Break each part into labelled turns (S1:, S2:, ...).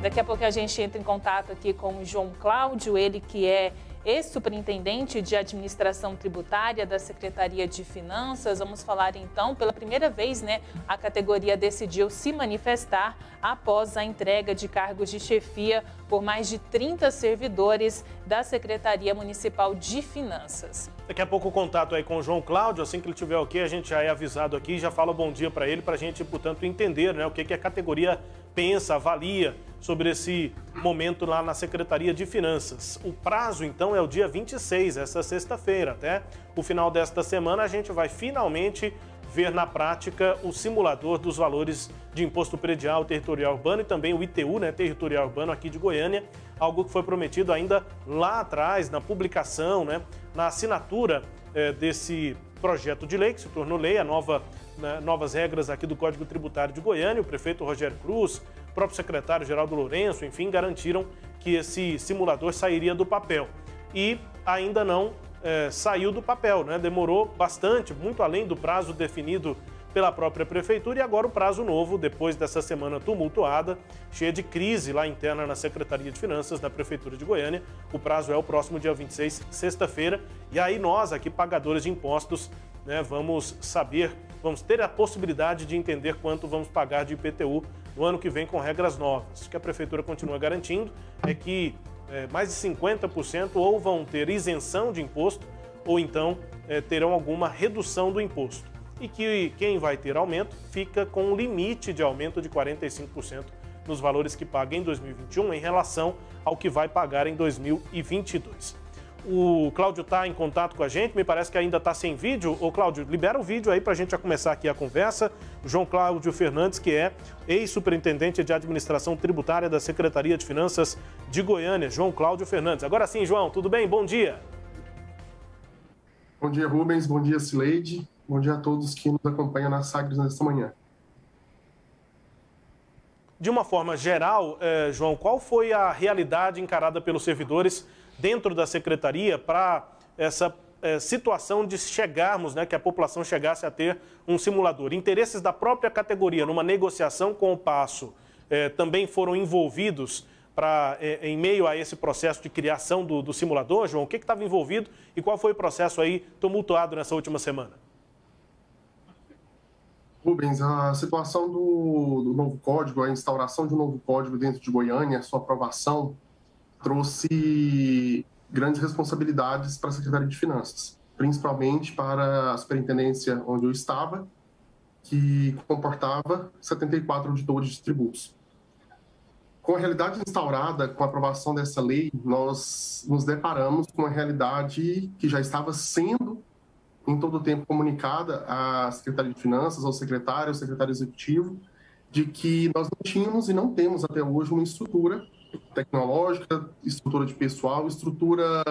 S1: Daqui a pouco a gente entra em contato aqui com o João Cláudio, ele que é ex-superintendente de administração tributária da Secretaria de Finanças. Vamos falar então, pela primeira vez, a categoria decidiu se manifestar após a entrega de cargos de chefia por mais de 30 servidores da Secretaria Municipal de Finanças.
S2: Daqui a pouco o contato aí com o João Cláudio, assim que ele tiver ok, a gente já é avisado aqui, já fala bom dia para ele, para a gente, portanto, entender o que a categoria pensa, avalia sobre esse momento lá na Secretaria de Finanças. O prazo, então, é o dia 26, essa sexta-feira. Até o final desta semana, a gente vai finalmente ver na prática o simulador dos valores de imposto predial territorial urbano e também o ITU, territorial urbano aqui de Goiânia, algo que foi prometido ainda lá atrás, na publicação, na assinatura desse projeto de lei, que se tornou lei, novas regras aqui do Código Tributário de Goiânia. O prefeito Rogério Cruz, o próprio secretário Geraldo Lourenço, enfim, garantiram que esse simulador sairia do papel. E ainda não saiu do papel, Demorou bastante, muito além do prazo definido pela própria prefeitura, e agora o prazo novo, depois dessa semana tumultuada, cheia de crise lá interna na Secretaria de Finanças da Prefeitura de Goiânia. O prazo é o próximo dia 26, sexta-feira, e aí nós, aqui, pagadores de impostos, vamos ter a possibilidade de entender quanto vamos pagar de IPTU no ano que vem com regras novas. O que a Prefeitura continua garantindo é que mais de 50% ou vão ter isenção de imposto ou então terão alguma redução do imposto. E que quem vai ter aumento fica com um limite de aumento de 45% nos valores que paga em 2021 em relação ao que vai pagar em 2022. O Cláudio está em contato com a gente, me parece que ainda está sem vídeo. Ô Cláudio, libera o vídeo aí para a gente já começar aqui a conversa. O João Cláudio Fernandes, que é ex-superintendente de administração tributária da Secretaria de Finanças de Goiânia. João Cláudio Fernandes. Agora sim, João, tudo bem? Bom dia.
S3: Bom dia, Rubens. Bom dia, Cileide. Bom dia a todos que nos acompanham na Sagres nesta manhã.
S2: De uma forma geral, João, qual foi a realidade encarada pelos servidores dentro da Secretaria para essa situação de chegarmos, que a população chegasse a ter um simulador? Interesses da própria categoria numa negociação com o Passo também foram envolvidos em meio a esse processo de criação do simulador, João? O que estava envolvido e qual foi o processo aí tumultuado nessa última semana?
S3: Rubens, a situação do novo código, a instauração de um novo código dentro de Goiânia, sua aprovação, trouxe grandes responsabilidades para a Secretaria de Finanças, principalmente para a superintendência onde eu estava, que comportava 74 auditores de tributos. Com a realidade instaurada, com a aprovação dessa lei, nós nos deparamos com uma realidade que já estava sendo em todo o tempo comunicada à Secretaria de Finanças, ao secretário executivo, de que nós não tínhamos e não temos até hoje uma estrutura tecnológica, estrutura de pessoal, estrutura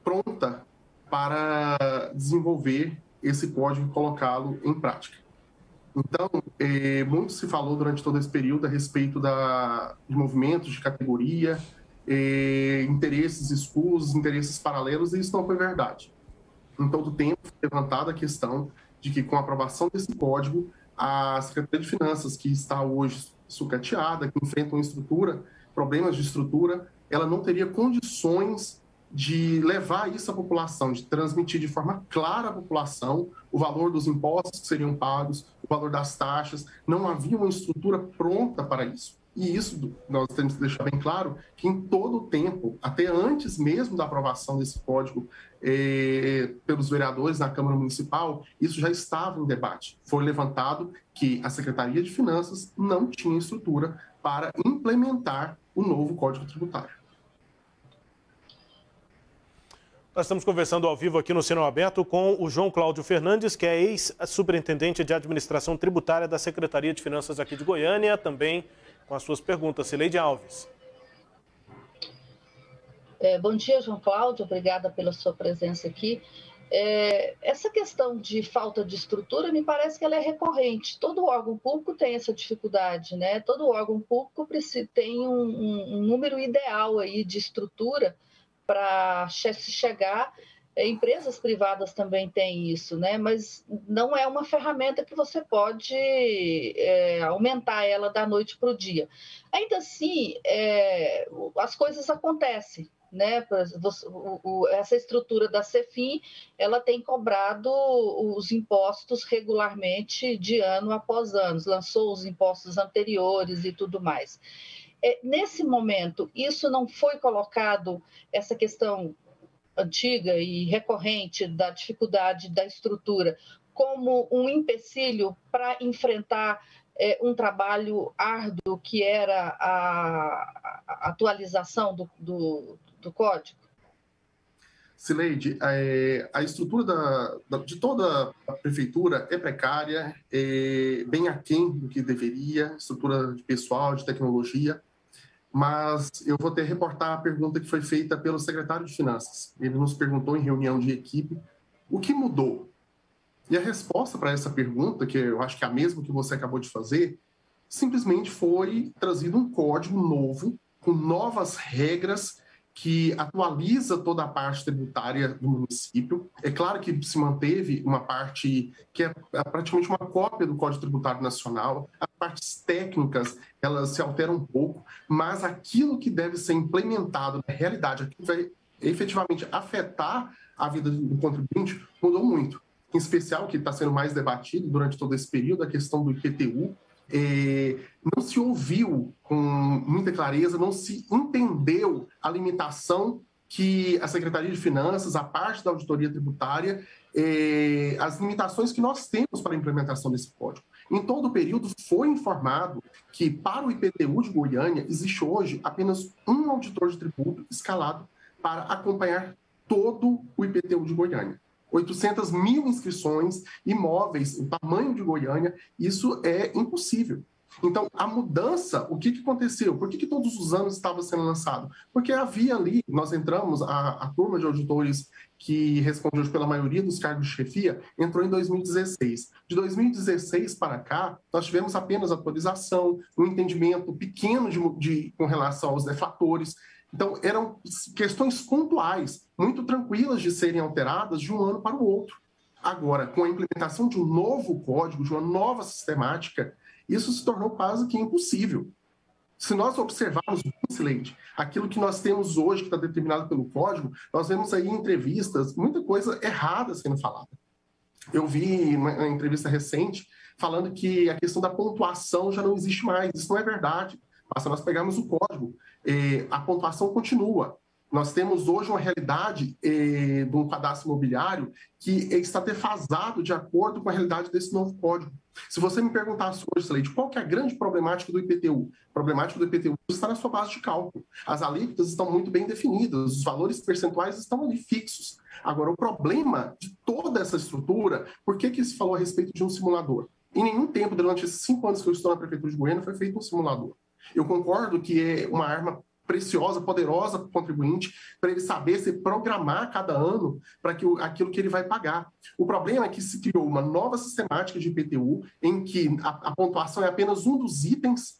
S3: pronta para desenvolver esse código e colocá-lo em prática. Então, muito se falou durante todo esse período a respeito de movimentos de categoria, interesses escusos, interesses paralelos, e isso não foi verdade. Em todo o tempo foi levantada a questão de que, com a aprovação desse código, a Secretaria de Finanças, que está hoje sucateada, que enfrenta problemas de estrutura, ela não teria condições de levar isso à população, de transmitir de forma clara à população o valor dos impostos que seriam pagos, o valor das taxas. Não havia uma estrutura pronta para isso. E isso nós temos que deixar bem claro que em todo o tempo, até antes mesmo da aprovação desse código pelos vereadores na Câmara Municipal, isso já estava em debate. Foi levantado que a Secretaria de Finanças não tinha estrutura para implementar o novo Código Tributário.
S2: Nós estamos conversando ao vivo aqui no Sinal Aberto com o João Cláudio Fernandes, que é ex-superintendente de administração tributária da Secretaria de Finanças aqui de Goiânia, também com as suas perguntas. Cileide Alves.
S4: Bom dia, João Cláudio, obrigada pela sua presença aqui. Essa questão de falta de estrutura, me parece que ela é recorrente. Todo órgão público tem essa dificuldade, né? Todo órgão público tem um número ideal aí de estrutura para se chegar Empresas privadas também têm isso, né? Mas não é uma ferramenta que você pode aumentar ela da noite para o dia. Ainda assim, as coisas acontecem, né? Essa estrutura da Cefim, ela tem cobrado os impostos regularmente de ano após ano, lançou os impostos anteriores e tudo mais. Nesse momento, isso não foi colocado, essa questão antiga e recorrente da dificuldade da estrutura, como um empecilho para enfrentar um trabalho árduo que era a atualização do código?
S3: Cileide, a estrutura de toda a prefeitura é precária, bem aquém do que deveria, estrutura de pessoal, de tecnologia, mas eu vou até reportar a pergunta que foi feita pelo secretário de Finanças. Ele nos perguntou em reunião de equipe o que mudou. E a resposta para essa pergunta, que eu acho que é a mesma que você acabou de fazer, simplesmente foi trazido um código novo, com novas regras, que atualiza toda a parte tributária do município. É claro que se manteve uma parte que é praticamente uma cópia do Código Tributário Nacional, as partes técnicas elas se alteram um pouco, mas aquilo que deve ser implementado na realidade, aquilo que vai efetivamente afetar a vida do contribuinte, mudou muito. Em especial, o que está sendo mais debatido durante todo esse período, a questão do IPTU, não se ouviu com muita clareza, não se entendeu a limitação que a Secretaria de Finanças, a parte da auditoria tributária, as limitações que nós temos para a implementação desse código. Em todo o período foi informado que para o IPTU de Goiânia existe hoje apenas um auditor de tributo escalado para acompanhar todo o IPTU de Goiânia. 800 mil inscrições, imóveis, o tamanho de Goiânia, isso é impossível. Então, a mudança, o que aconteceu? Por que todos os anos estava sendo lançado? Porque havia ali, nós entramos, a turma de auditores que responde hoje pela maioria dos cargos de chefia, entrou em 2016. De 2016 para cá, nós tivemos apenas atualização, um entendimento pequeno com relação aos deflatores. Então, eram questões pontuais, muito tranquilas de serem alteradas de um ano para o outro. Agora, com a implementação de um novo código, de uma nova sistemática, isso se tornou quase que impossível. Se nós observarmos, Cileide, aquilo que nós temos hoje, que está determinado pelo código, nós vemos aí em entrevistas muita coisa errada sendo falada. Eu vi uma entrevista recente falando que a questão da pontuação já não existe mais. Isso não é verdade. Basta nós pegarmos o código. A pontuação continua. Nós temos hoje uma realidade de um cadastro imobiliário que está defasado de acordo com a realidade desse novo código. Se você me perguntasse hoje, Cileide, qual que é a grande problemática do IPTU? A problemática do IPTU está na sua base de cálculo. As alíquotas estão muito bem definidas, os valores percentuais estão ali fixos. Agora, o problema de toda essa estrutura, por que se falou a respeito de um simulador? Em nenhum tempo, durante esses 5 anos que eu estou na Prefeitura de Goiânia, foi feito um simulador. Eu concordo que é uma arma preciosa, poderosa para o contribuinte, para ele saber se programar cada ano para aquilo que ele vai pagar. O problema é que se criou uma nova sistemática de IPTU, em que a pontuação é apenas um dos itens,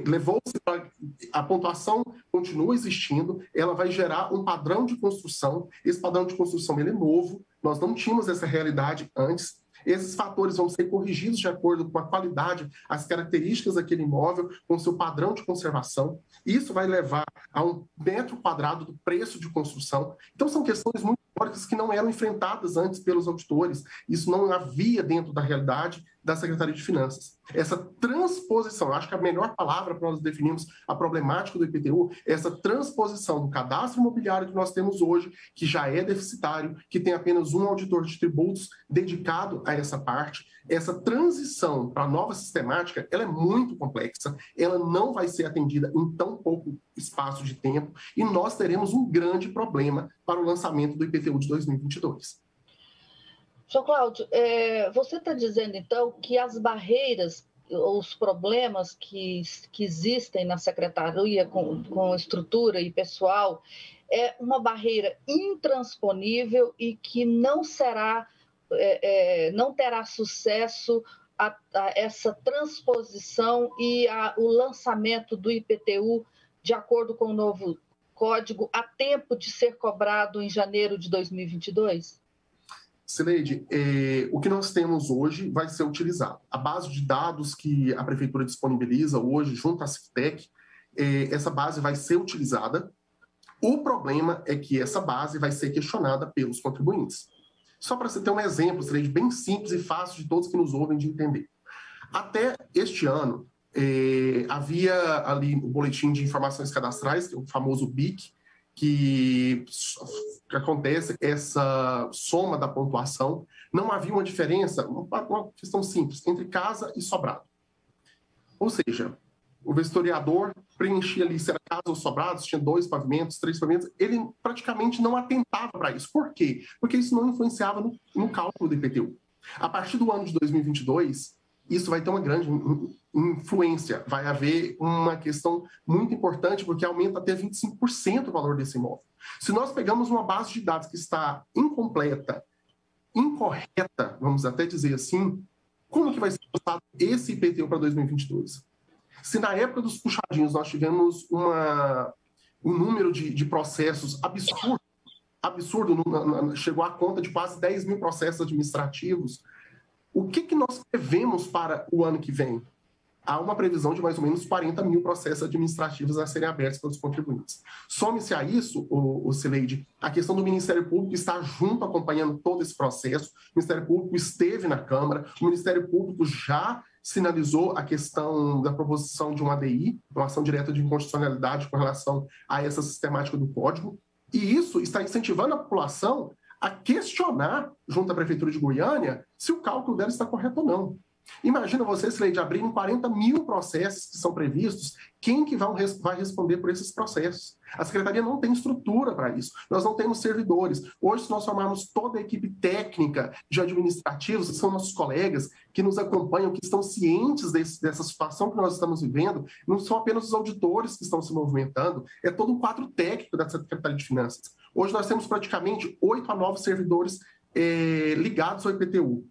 S3: levou-se para... A pontuação continua existindo, ela vai gerar um padrão de construção, esse padrão de construção ele é novo, nós não tínhamos essa realidade antes. Esses fatores vão ser corrigidos de acordo com a qualidade, as características daquele imóvel, com o seu padrão de conservação. Isso vai levar a um metro quadrado do preço de construção. Então, são questões muito teóricas que não eram enfrentadas antes pelos auditores. Isso não havia dentro da realidade da Secretaria de Finanças. Essa transposição, acho que a melhor palavra para nós definirmos a problemática do IPTU é essa transposição do cadastro imobiliário que nós temos hoje, que já é deficitário, que tem apenas um auditor de tributos dedicado a essa parte. Essa transição para a nova sistemática, ela é muito complexa, ela não vai ser atendida em tão pouco espaço de tempo e nós teremos um grande problema para o lançamento do IPTU de 2022.
S4: João Cláudio, você está dizendo, então, que as barreiras, os problemas que existem na secretaria com estrutura e pessoal, é uma barreira intransponível e que não terá sucesso a essa transposição e o lançamento do IPTU de acordo com código a tempo de ser cobrado em janeiro de 2022?
S3: Sileide, o que nós temos hoje vai ser utilizado. A base de dados que a Prefeitura disponibiliza hoje, junto à CIFTEC, essa base vai ser utilizada. O problema é que essa base vai ser questionada pelos contribuintes. Só para você ter um exemplo, Sileide, bem simples e fácil de todos que nos ouvem de entender. Até este ano, havia ali o Boletim de Informações Cadastrais, que é o famoso BIC, que acontece essa soma da pontuação. Não havia uma diferença, uma questão simples, entre casa e sobrado. Ou seja, o vistoriador preenchia ali se era casa ou sobrado, se tinha 2 pavimentos, 3 pavimentos, ele praticamente não atentava para isso. Por quê? Porque isso não influenciava no cálculo do IPTU. A partir do ano de 2022, isso vai ter uma grande influência. Vai haver uma questão muito importante, porque aumenta até 25% o valor desse imóvel. Se nós pegamos uma base de dados que está incompleta, incorreta, vamos até dizer assim, como que vai ser passado esse IPTU para 2022? Se na época dos puxadinhos nós tivemos um número de processos absurdo, chegou à conta de quase 10 mil processos administrativos, o que nós prevemos para o ano que vem? Há uma previsão de mais ou menos 40 mil processos administrativos a serem abertos pelos contribuintes. Some-se a isso, Sileide, a questão do Ministério Público está junto, acompanhando todo esse processo. O Ministério Público esteve na Câmara, o Ministério Público já sinalizou a questão da proposição de uma ADI, uma ação direta de inconstitucionalidade com relação a essa sistemática do Código, e isso está incentivando a população a questionar, junto à Prefeitura de Goiânia, se o cálculo dela está correto ou não. Imagina você, Sileide, abrindo 40 mil processos que são previstos, quem que vai responder por esses processos? A Secretaria não tem estrutura para isso, nós não temos servidores. Hoje, se nós formarmos toda a equipe técnica de administrativos, que são nossos colegas, que nos acompanham, que estão cientes dessa situação que nós estamos vivendo, não são apenas os auditores que estão se movimentando, é todo um quadro técnico da Secretaria de Finanças. Hoje nós temos praticamente 8 a 9 servidores ligados ao IPTU.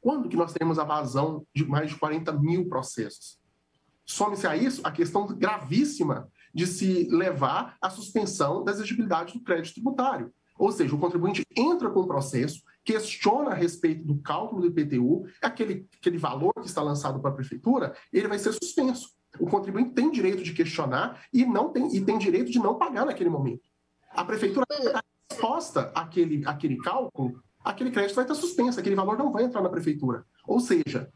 S3: Quando que nós teremos a vazão de mais de 40 mil processos? Some-se a isso a questão gravíssima de se levar à suspensão da exigibilidade do crédito tributário. Ou seja, o contribuinte entra com o processo, questiona a respeito do cálculo do IPTU, aquele valor que está lançado para a Prefeitura, ele vai ser suspenso. O contribuinte tem direito de questionar e tem direito de não pagar naquele momento. A Prefeitura vai dar resposta àquele cálculo, aquele crédito vai estar suspenso, aquele valor não vai entrar na Prefeitura. Ou seja,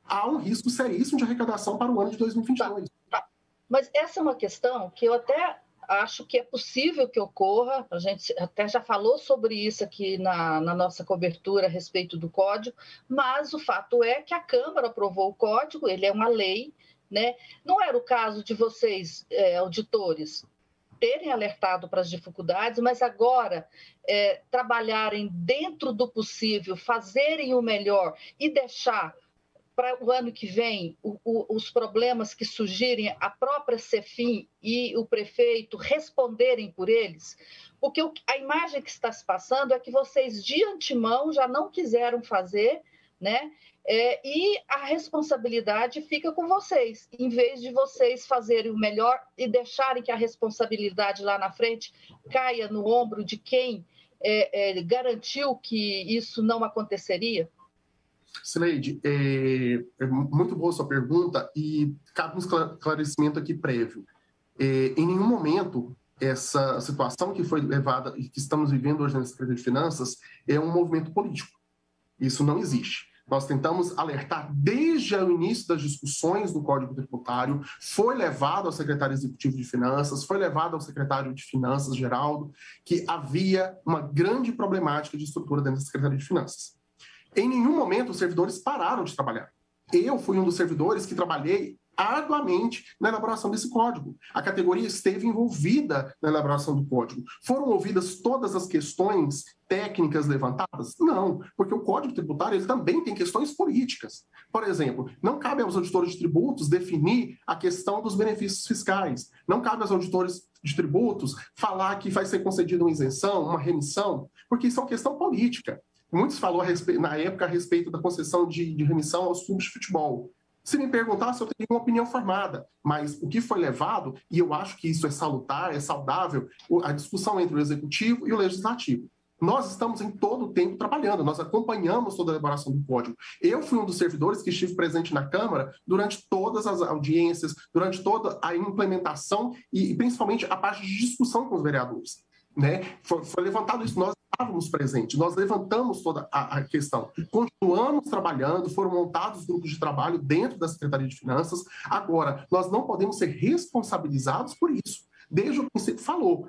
S3: há um risco seríssimo de arrecadação para o ano de 2022.
S4: Tá. Mas essa é uma questão que eu até acho que é possível que ocorra, a gente até já falou sobre isso aqui na nossa cobertura a respeito do Código, mas o fato é que a Câmara aprovou o Código, ele é uma lei, né? Não era o caso de vocês, auditores, terem alertado para as dificuldades, mas agora trabalharem dentro do possível, fazerem o melhor e deixar para o ano que vem os problemas que surgirem, a própria CEFIM e o prefeito responderem por eles, porque a imagem que está se passando é que vocês de antemão já não quiseram fazer, né? E a responsabilidade fica com vocês, em vez de vocês fazerem o melhor e deixarem que a responsabilidade lá na frente caia no ombro de quem garantiu que isso não aconteceria?
S3: Sileide, é muito boa a sua pergunta e cabe um esclarecimento aqui prévio. Em nenhum momento essa situação que foi levada e que estamos vivendo hoje na Secretaria de Finanças é um movimento político. Isso não existe. Nós tentamos alertar desde o início das discussões do Código Tributário, foi levado ao secretário executivo de Finanças, foi levado ao secretário de Finanças, Geraldo, que havia uma grande problemática de estrutura dentro da Secretaria de Finanças. Em nenhum momento os servidores pararam de trabalhar. Eu fui um dos servidores que trabalhei arduamente na elaboração desse código. A categoria esteve envolvida na elaboração do código. Foram ouvidas todas as questões técnicas levantadas? Não, porque o Código Tributário ele também tem questões políticas. Por exemplo, não cabe aos auditores de tributos definir a questão dos benefícios fiscais. Não cabe aos auditores de tributos falar que vai ser concedida uma isenção, uma remissão, porque isso é uma questão política. Muitos falaram na época a respeito da concessão de remissão aos clubes de futebol. Se me perguntasse, eu teria uma opinião formada, mas o que foi levado, e eu acho que isso é salutar, é saudável, a discussão entre o Executivo e o Legislativo. Nós estamos em todo o tempo trabalhando, nós acompanhamos toda a elaboração do código. Eu fui um dos servidores que estive presente na Câmara durante todas as audiências, durante toda a implementação e principalmente a parte de discussão com os vereadores. Né? Foi levantado isso, nós estávamos presentes, nós levantamos toda a questão. Continuamos trabalhando, foram montados grupos de trabalho dentro da Secretaria de Finanças. Agora, nós não podemos ser responsabilizados por isso. Desde o princípio falou,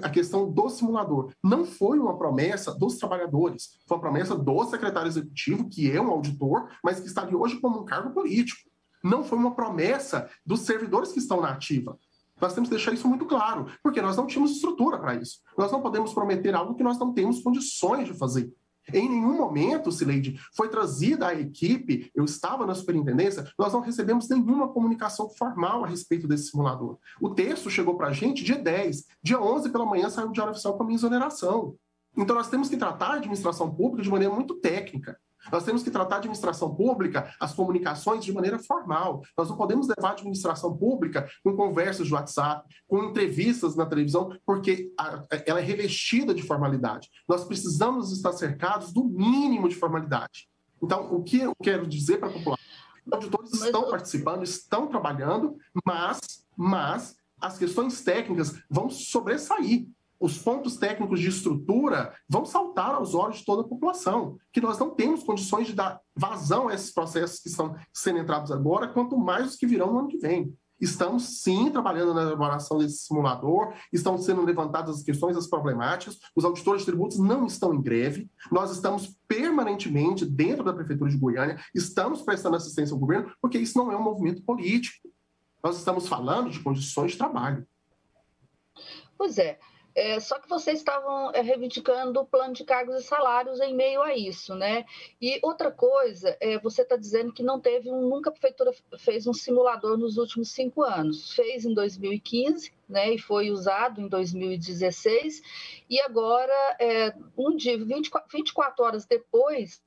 S3: a questão do simulador não foi uma promessa dos trabalhadores, foi uma promessa do secretário executivo, que é um auditor, mas que está ali hoje como um cargo político. Não foi uma promessa dos servidores que estão na ativa. Nós temos que deixar isso muito claro, porque nós não tínhamos estrutura para isso. Nós não podemos prometer algo que nós não temos condições de fazer. Em nenhum momento, Cileide, foi trazida a equipe, eu estava na superintendência, nós não recebemos nenhuma comunicação formal a respeito desse simulador. O texto chegou para a gente dia 10, dia 11 pela manhã saiu o Diário Oficial com a minha exoneração. Então nós temos que tratar a administração pública de maneira muito técnica. Nós temos que tratar a administração pública, as comunicações, de maneira formal. Nós não podemos levar a administração pública com conversas de WhatsApp, com entrevistas na televisão, porque ela é revestida de formalidade. Nós precisamos estar cercados do mínimo de formalidade. Então, o que eu quero dizer para a população? Os auditores estão participando, estão trabalhando, mas as questões técnicas vão sobressair. Os pontos técnicos de estrutura vão saltar aos olhos de toda a população, que nós não temos condições de dar vazão a esses processos que estão sendo entrados agora, quanto mais os que virão no ano que vem. Estamos, sim, trabalhando na elaboração desse simulador, estão sendo levantadas as questões, as problemáticas, os auditores de tributos não estão em greve, nós estamos permanentemente dentro da Prefeitura de Goiânia, estamos prestando assistência ao governo, porque isso não é um movimento político. Nós estamos falando de condições de trabalho.
S4: Pois é. Só que vocês estavam reivindicando o plano de cargos e salários em meio a isso, né? E outra coisa, você está dizendo que nunca a prefeitura fez um simulador nos últimos 5 anos. Fez em 2015, né? E foi usado em 2016. E agora, 24 horas depois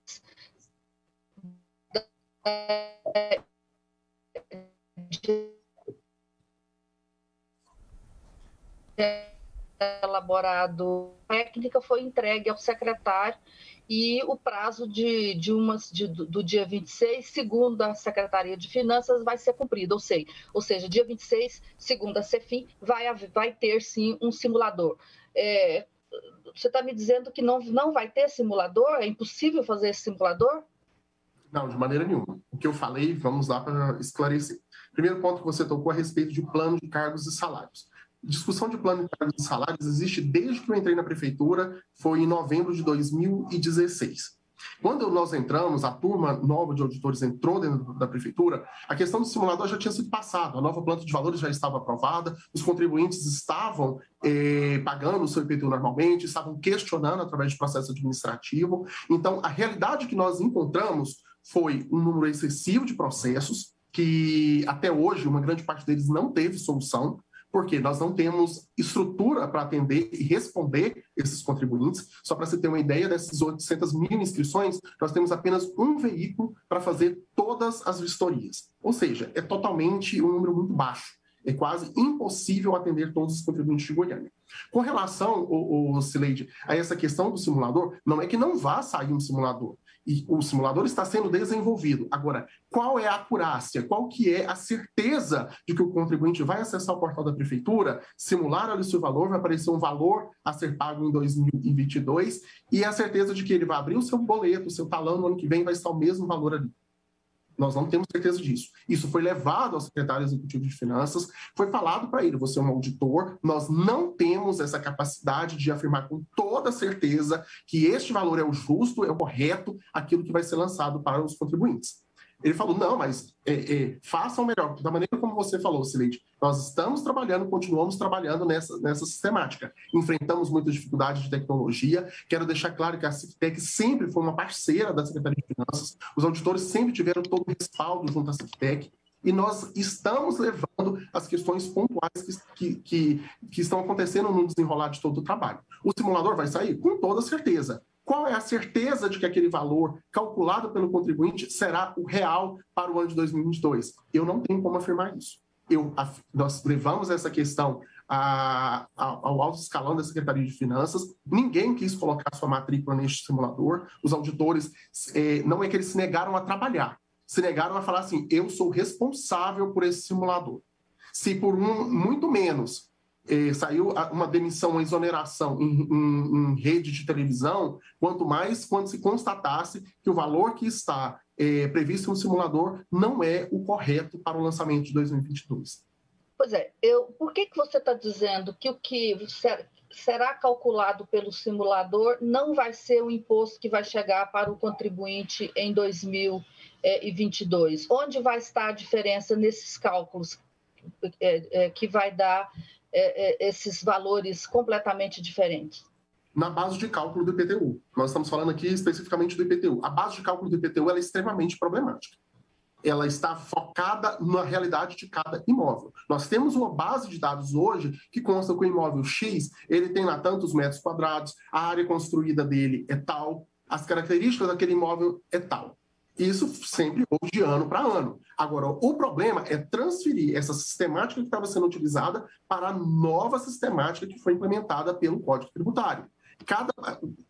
S4: elaborado técnica foi entregue ao secretário e o prazo do dia 26, segundo a Secretaria de Finanças, vai ser cumprido. Ou seja, dia 26, segundo a CEFIM, vai ter sim um simulador. Você está me dizendo que não vai ter simulador? É impossível fazer esse simulador?
S3: Não, de maneira nenhuma. O que eu falei, vamos lá para esclarecer. Primeiro ponto que você tocou a respeito de plano de cargos e salários. Discussão de plano de cargos e salários existe desde que eu entrei na prefeitura, foi em novembro de 2016. Quando nós entramos, a turma nova de auditores entrou dentro da prefeitura, a questão do simulador já tinha sido passada, a nova planta de valores já estava aprovada, os contribuintes estavam pagando o seu IPTU normalmente, estavam questionando através de processo administrativo. Então, a realidade que nós encontramos foi um número excessivo de processos, que até hoje uma grande parte deles não teve solução, porque nós não temos estrutura para atender e responder esses contribuintes. Só para você ter uma ideia, dessas 800 mil inscrições, nós temos apenas um veículo para fazer todas as vistorias. Ou seja, é totalmente um número muito baixo. É quase impossível atender todos os contribuintes de Goiânia. Com relação, Cileide, a essa questão do simulador, não é que não vá sair um simulador. E o simulador está sendo desenvolvido. Agora, qual é a acurácia? Qual que é a certeza de que o contribuinte vai acessar o portal da prefeitura, simular ali o seu valor, vai aparecer um valor a ser pago em 2022 e a certeza de que ele vai abrir o seu boleto, o seu talão no ano que vem vai estar o mesmo valor ali. Nós não temos certeza disso. Isso foi levado ao secretário executivo de Finanças, foi falado para ele, você é um auditor, nós não temos essa capacidade de afirmar com toda certeza que este valor é o justo, é o correto, aquilo que vai ser lançado para os contribuintes. Ele falou, não, mas façam melhor. Da maneira como você falou, Cileide, nós estamos trabalhando, continuamos trabalhando nessa sistemática. Enfrentamos muitas dificuldades de tecnologia. Quero deixar claro que a CIFTEC sempre foi uma parceira da Secretaria de Finanças. Os auditores sempre tiveram todo o respaldo junto à CIFTEC. E nós estamos levando as questões pontuais que estão acontecendo no desenrolar de todo o trabalho. O simulador vai sair? Com toda certeza. Qual é a certeza de que aquele valor calculado pelo contribuinte será o real para o ano de 2022? Eu não tenho como afirmar isso. Nós levamos essa questão ao alto escalão da Secretaria de Finanças, ninguém quis colocar sua matrícula neste simulador, os auditores, não é que eles se negaram a trabalhar, se negaram a falar assim, eu sou responsável por esse simulador. Se por muito menos saiu uma demissão, uma exoneração em rede de televisão, quanto mais quando se constatasse que o valor que está previsto no simulador não é o correto para o lançamento de 2022.
S4: Pois é, por que você está dizendo que o que será calculado pelo simulador não vai ser o imposto que vai chegar para o contribuinte em 2022? Onde vai estar a diferença nesses cálculos que vai dar esses valores completamente diferentes?
S3: Na base de cálculo do IPTU. Nós estamos falando aqui especificamente do IPTU. A base de cálculo do IPTU ela é extremamente problemática. Ela está focada na realidade de cada imóvel. Nós temos uma base de dados hoje que consta que o imóvel X, ele tem lá tantos metros quadrados, a área construída dele é tal, as características daquele imóvel é tal. Isso sempre houve de ano para ano. Agora, o problema é transferir essa sistemática que estava sendo utilizada para a nova sistemática que foi implementada pelo Código Tributário.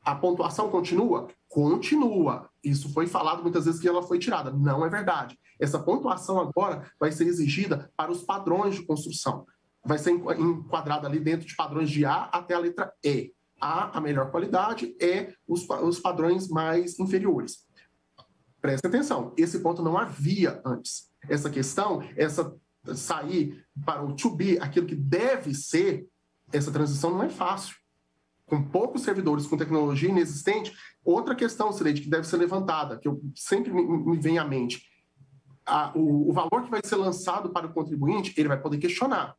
S3: A pontuação continua? Continua. Isso foi falado muitas vezes que ela foi tirada. Não é verdade. Essa pontuação agora vai ser exigida para os padrões de construção. Vai ser enquadrada ali dentro de padrões de A até a letra E. A melhor qualidade, os padrões mais inferiores. Preste atenção, esse ponto não havia antes. Essa questão, sair para o to be, aquilo que deve ser, essa transição não é fácil. Com poucos servidores, com tecnologia inexistente, outra questão, Sileide, que deve ser levantada, que eu sempre me vem à mente, o valor que vai ser lançado para o contribuinte, ele vai poder questionar.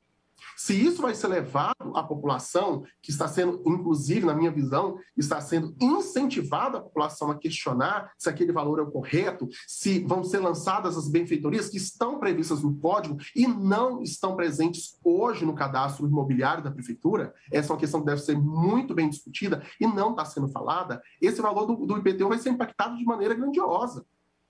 S3: Se isso vai ser levado à população, que está sendo, inclusive, na minha visão, está sendo incentivada a população a questionar se aquele valor é o correto, se vão ser lançadas as benfeitorias que estão previstas no Código e não estão presentes hoje no cadastro imobiliário da Prefeitura, essa é uma questão que deve ser muito bem discutida e não está sendo falada, esse valor do IPTU vai ser impactado de maneira grandiosa.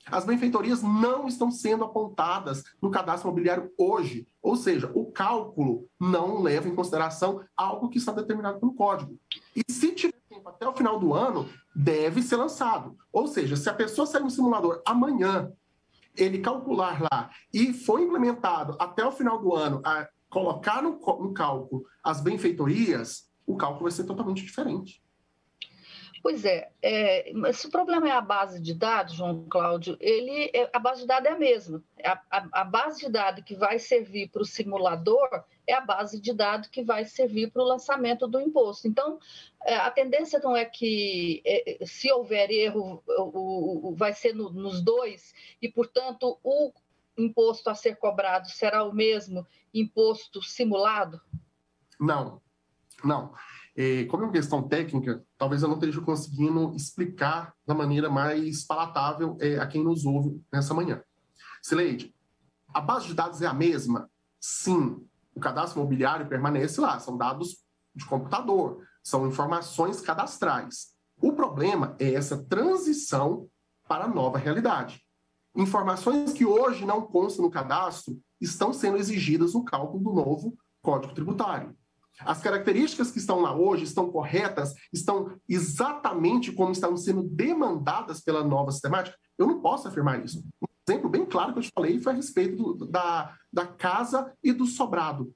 S3: As benfeitorias não estão sendo apontadas no cadastro imobiliário hoje, ou seja, o cálculo não leva em consideração algo que está determinado pelo Código. E se tiver tempo até o final do ano, deve ser lançado. Ou seja, se a pessoa sair no simulador amanhã, ele calcular lá e foi implementado até o final do ano a colocar no cálculo as benfeitorias, o cálculo vai ser totalmente diferente.
S4: Pois mas se o problema é a base de dados, João Cláudio, a base de dados é a mesma. A base de dados que vai servir para o simulador é a base de dados que vai servir para o lançamento do imposto. Então, a tendência não é que, se houver erro, vai ser nos dois, e, portanto, o imposto a ser cobrado será o mesmo imposto simulado?
S3: Não. Como é uma questão técnica, talvez eu não esteja conseguindo explicar da maneira mais palatável a quem nos ouve nessa manhã. Sileide, a base de dados é a mesma? Sim. O cadastro imobiliário permanece lá, são dados de computador, são informações cadastrais. O problema é essa transição para a nova realidade. Informações que hoje não constam no cadastro estão sendo exigidas no cálculo do novo Código Tributário. As características que estão lá hoje estão corretas, estão exatamente como estão sendo demandadas pela nova sistemática? Eu não posso afirmar isso. Um exemplo bem claro que eu te falei foi a respeito da casa e do sobrado.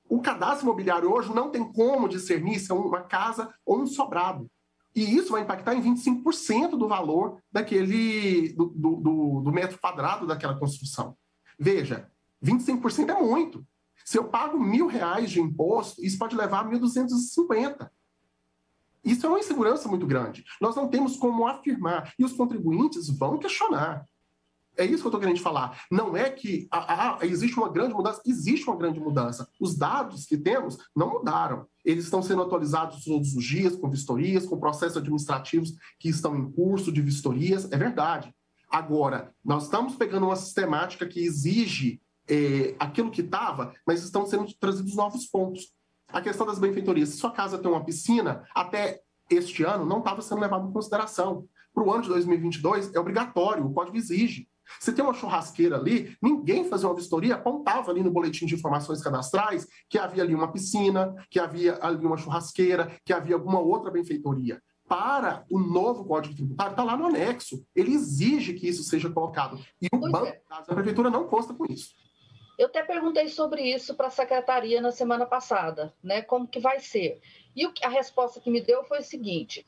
S3: O cadastro imobiliário hoje não tem como discernir se é uma casa ou um sobrado. E isso vai impactar em 25% do valor do metro quadrado daquela construção. Veja, 25% é muito. Se eu pago R$1.000 de imposto, isso pode levar a 1.250. Isso é uma insegurança muito grande. Nós não temos como afirmar. E os contribuintes vão questionar. É isso que eu estou querendo falar. Não é que existe uma grande mudança. Existe uma grande mudança. Os dados que temos não mudaram. Eles estão sendo atualizados todos os dias, com vistorias, com processos administrativos que estão em curso de vistorias. É verdade. Agora, nós estamos pegando uma sistemática que exige aquilo que estava, mas estão sendo trazidos novos pontos. A questão das benfeitorias. Se sua casa tem uma piscina, até este ano não estava sendo levado em consideração. Para o ano de 2022, é obrigatório, o código exige. Se tem uma churrasqueira ali, ninguém fazia uma vistoria, apontava ali no boletim de informações cadastrais que havia ali uma piscina, que havia ali uma churrasqueira, que havia alguma outra benfeitoria. Para o novo Código Tributário, está lá no anexo. Ele exige que isso seja colocado. E o banco de dados da Prefeitura não consta com isso.
S4: Eu até perguntei sobre isso para a Secretaria na semana passada, né? Como que vai ser? E a resposta que me deu foi o seguinte,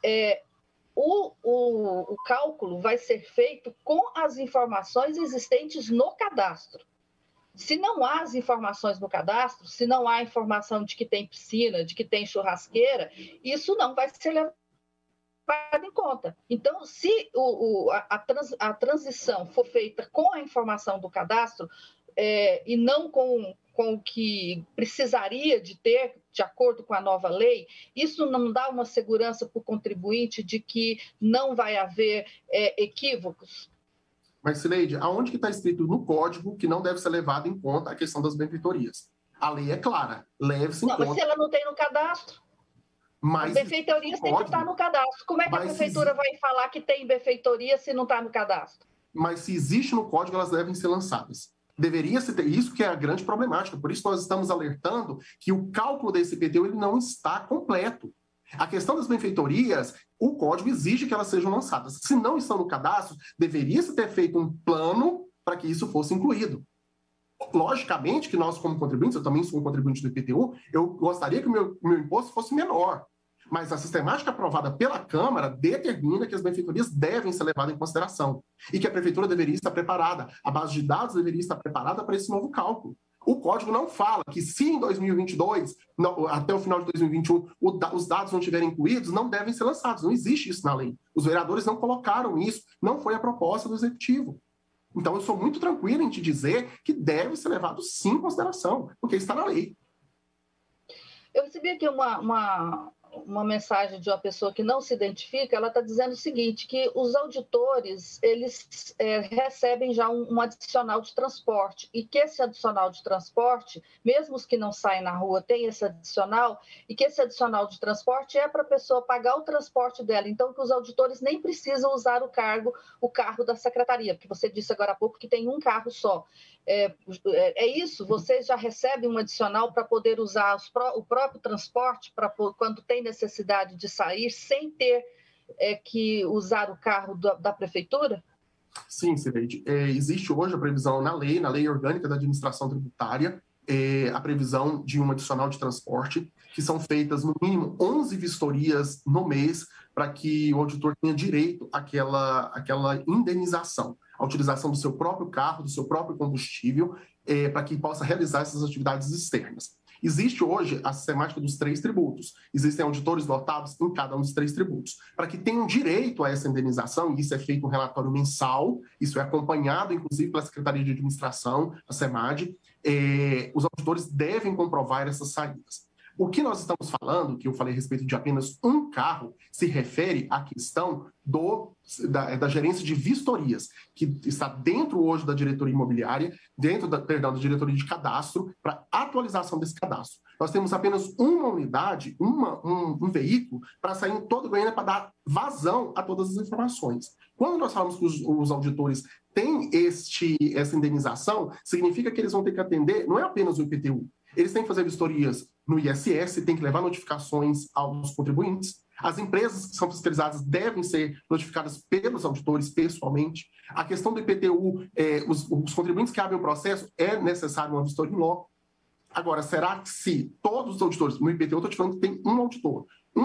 S4: o cálculo vai ser feito com as informações existentes no cadastro. Se não há as informações no cadastro, se não há informação de que tem piscina, de que tem churrasqueira, isso não vai ser levado em conta. Então, se a transição for feita com a informação do cadastro e não com o que precisaria de ter, de acordo com a nova lei, isso não dá uma segurança para o contribuinte de que não vai haver equívocos?
S3: Mas, Cileide, aonde que está escrito no código que não deve ser levado em conta a questão das benfeitorias? A lei é clara, leve-se em conta.
S4: Mas se ela não tem no cadastro? As benfeitorias têm que estar no cadastro. Como é que a prefeitura vai falar que tem benfeitoria se não está no cadastro?
S3: Mas se existe no código, elas devem ser lançadas. Deveria ser isso que é a grande problemática. Por isso nós estamos alertando que o cálculo desse IPTU ele não está completo. A questão das benfeitorias, o código exige que elas sejam lançadas. Se não estão no cadastro, deveria-se ter feito um plano para que isso fosse incluído. Logicamente que nós, como contribuintes, eu também sou um contribuinte do IPTU, eu gostaria que o meu imposto fosse menor. Mas a sistemática aprovada pela Câmara determina que as benfeitorias devem ser levadas em consideração e que a Prefeitura deveria estar preparada, a base de dados deveria estar preparada para esse novo cálculo. O código não fala que se em 2022, até o final de 2021, os dados não estiverem incluídos, não devem ser lançados. Não existe isso na lei. Os vereadores não colocaram isso, não foi a proposta do Executivo. Então, eu sou muito tranquilo em te dizer que deve ser levado sim em consideração, porque está na lei.
S4: Eu recebi aqui uma mensagem de uma pessoa que não se identifica, ela está dizendo o seguinte, que os auditores, eles recebem já um adicional de transporte, e que esse adicional de transporte, mesmo os que não saem na rua, tem esse adicional, e que esse adicional de transporte é para a pessoa pagar o transporte dela, então que os auditores nem precisam usar o carro da secretaria, porque você disse agora há pouco que tem um carro só. É isso? Vocês já recebem um adicional para poder usar o próprio transporte quando tem necessidade de sair sem ter que usar o carro da prefeitura?
S3: Sim, Cileide. Existe hoje a previsão na lei orgânica da administração tributária, a previsão de um adicional de transporte, que são feitas no mínimo 11 vistorias no mês para que o auditor tenha direito àquela indenização, a utilização do seu próprio carro, do seu próprio combustível, para que possa realizar essas atividades externas. Existe hoje a sistemática dos 3 tributos. Existem auditores dotados em cada um dos 3 tributos. Para que tenham direito a essa indenização, e isso é feito um relatório mensal, isso é acompanhado, inclusive, pela Secretaria de Administração, a SEMAD, os auditores devem comprovar essas saídas. O que nós estamos falando, que eu falei a respeito de apenas um carro, se refere à questão da gerência de vistorias, que está dentro hoje da diretoria imobiliária, da diretoria de cadastro, para atualização desse cadastro. Nós temos apenas uma unidade, um veículo, para sair em todo o Goiânia para dar vazão a todas as informações. Quando nós falamos que os auditores têm essa indenização, significa que eles vão ter que atender, não é apenas o IPTU, eles têm que fazer vistorias no ISS, têm que levar notificações aos contribuintes. As empresas que são fiscalizadas devem ser notificadas pelos auditores pessoalmente. A questão do IPTU, os contribuintes que abrem o processo, é necessário uma vistoria em loco. Agora, será que se todos os auditores, no IPTU eu estou te falando que tem um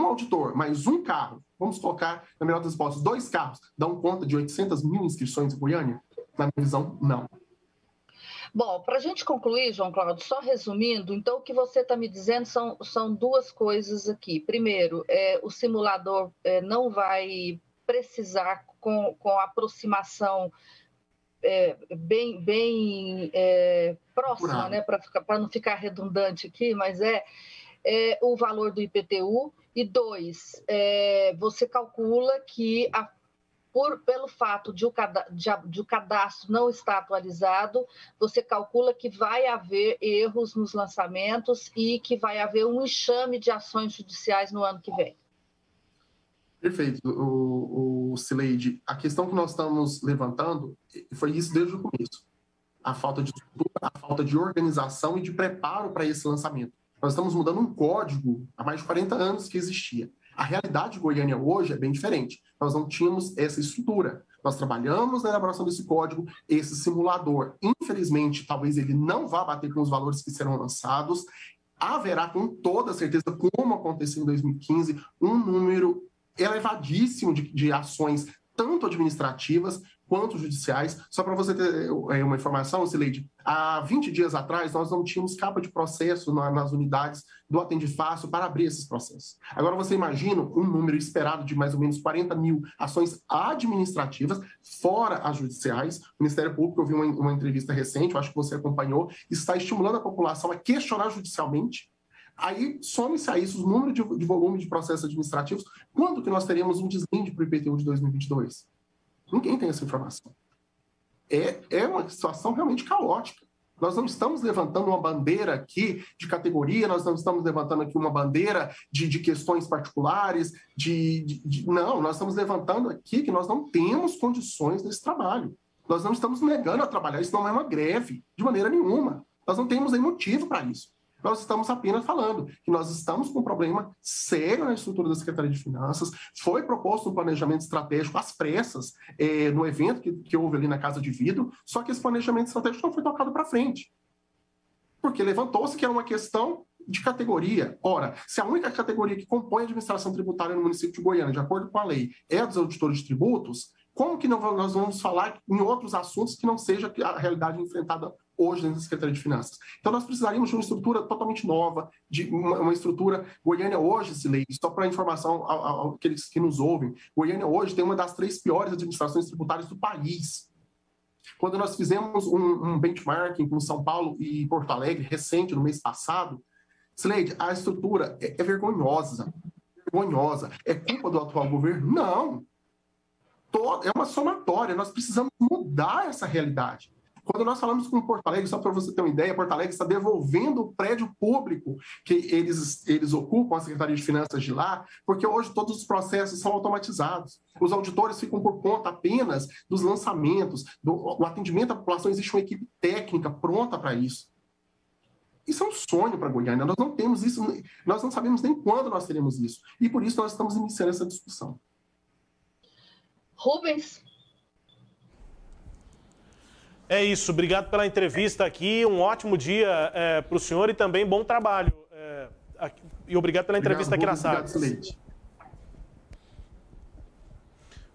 S3: auditor mais um carro, vamos colocar, na melhor das hipóteses, 2 carros, dão conta de 800 mil inscrições em Goiânia? Na minha visão, não.
S4: Bom, para a gente concluir, João Cláudio, só resumindo, então o que você está me dizendo são 2 coisas aqui. Primeiro, o simulador não vai precisar com aproximação bem próxima, né, para não ficar redundante aqui, mas o valor do IPTU. E 2, você calcula que pelo fato de o cadastro não estar atualizado, você calcula que vai haver erros nos lançamentos e que vai haver um enxame de ações judiciais no ano que vem.
S3: Perfeito, o Cileide. A questão que nós estamos levantando foi isso desde o começo. A falta de estrutura, a falta de organização e de preparo para esse lançamento. Nós estamos mudando um código há mais de 40 anos que existia. A realidade de Goiânia hoje é bem diferente. Nós não tínhamos essa estrutura. Nós trabalhamos na elaboração desse código, esse simulador, infelizmente, talvez ele não vá bater com os valores que serão lançados. Haverá, com toda certeza, como aconteceu em 2015, um número elevadíssimo de ações, tanto administrativas quanto judiciais. Só para você ter uma informação, Cileide, há 20 dias atrás nós não tínhamos capa de processo nas unidades do Atende Fácil para abrir esses processos. Agora você imagina um número esperado de mais ou menos 40 mil ações administrativas, fora as judiciais. O Ministério Público, eu vi uma entrevista recente, eu acho que você acompanhou, está estimulando a população a questionar judicialmente. Aí, some-se a isso os números de volume de processos administrativos. Quando que nós teríamos um deslinde para o IPTU de 2022? Ninguém tem essa informação. É uma situação realmente caótica. Nós não estamos levantando uma bandeira aqui de categoria, nós não estamos levantando aqui uma bandeira de questões particulares, não, nós estamos levantando aqui que nós não temos condições desse trabalho. Nós não estamos negando a trabalhar, isso não é uma greve, de maneira nenhuma. Nós não temos nem motivo para isso. Nós estamos apenas falando que nós estamos com um problema sério na estrutura da Secretaria de Finanças. Foi proposto um planejamento estratégico às pressas no evento que houve ali na Casa de Vidro, só que esse planejamento estratégico não foi tocado para frente. Porque levantou-se que era uma questão de categoria. Ora, se a única categoria que compõe a administração tributária no município de Goiânia, de acordo com a lei, é a dos auditores de tributos, como que nós vamos falar em outros assuntos que não seja a realidade enfrentada hoje dentro da Secretaria de Finanças? Então, nós precisaríamos de uma estrutura totalmente nova, de uma estrutura... Goiânia hoje, Cileide, só para informação àqueles que nos ouvem, Goiânia hoje tem uma das 3 piores administrações tributárias do país. Quando nós fizemos um benchmarking com São Paulo e Porto Alegre, recente, no mês passado, Cileide, a estrutura é vergonhosa. Vergonhosa. É culpa do atual governo? Não. É uma somatória. Nós precisamos mudar essa realidade. Quando nós falamos com Porto Alegre, só para você ter uma ideia, Porto Alegre está devolvendo o prédio público que eles ocupam, a Secretaria de Finanças de lá, porque hoje todos os processos são automatizados. Os auditores ficam por conta apenas dos lançamentos, do atendimento à população. Existe uma equipe técnica pronta para isso. Isso é um sonho para Goiânia. Nós não temos isso, nós não sabemos nem quando nós teremos isso. E por isso nós estamos iniciando essa discussão.
S4: Rubens.
S2: É isso, obrigado pela entrevista aqui, um ótimo dia para o senhor e também bom trabalho. E obrigado pela entrevista aqui na Sagres.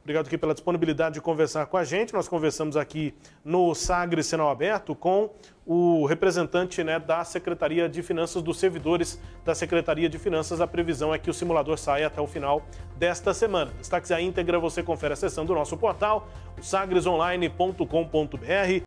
S2: Obrigado aqui pela disponibilidade de conversar com a gente. Nós conversamos aqui no Sagres Sinal Aberto com o representante, né, da Secretaria de Finanças, dos servidores da Secretaria de Finanças. A previsão é que o simulador saia até o final desta semana. Destaques à íntegra você confere acessando o nosso portal, sagresonline.com.br.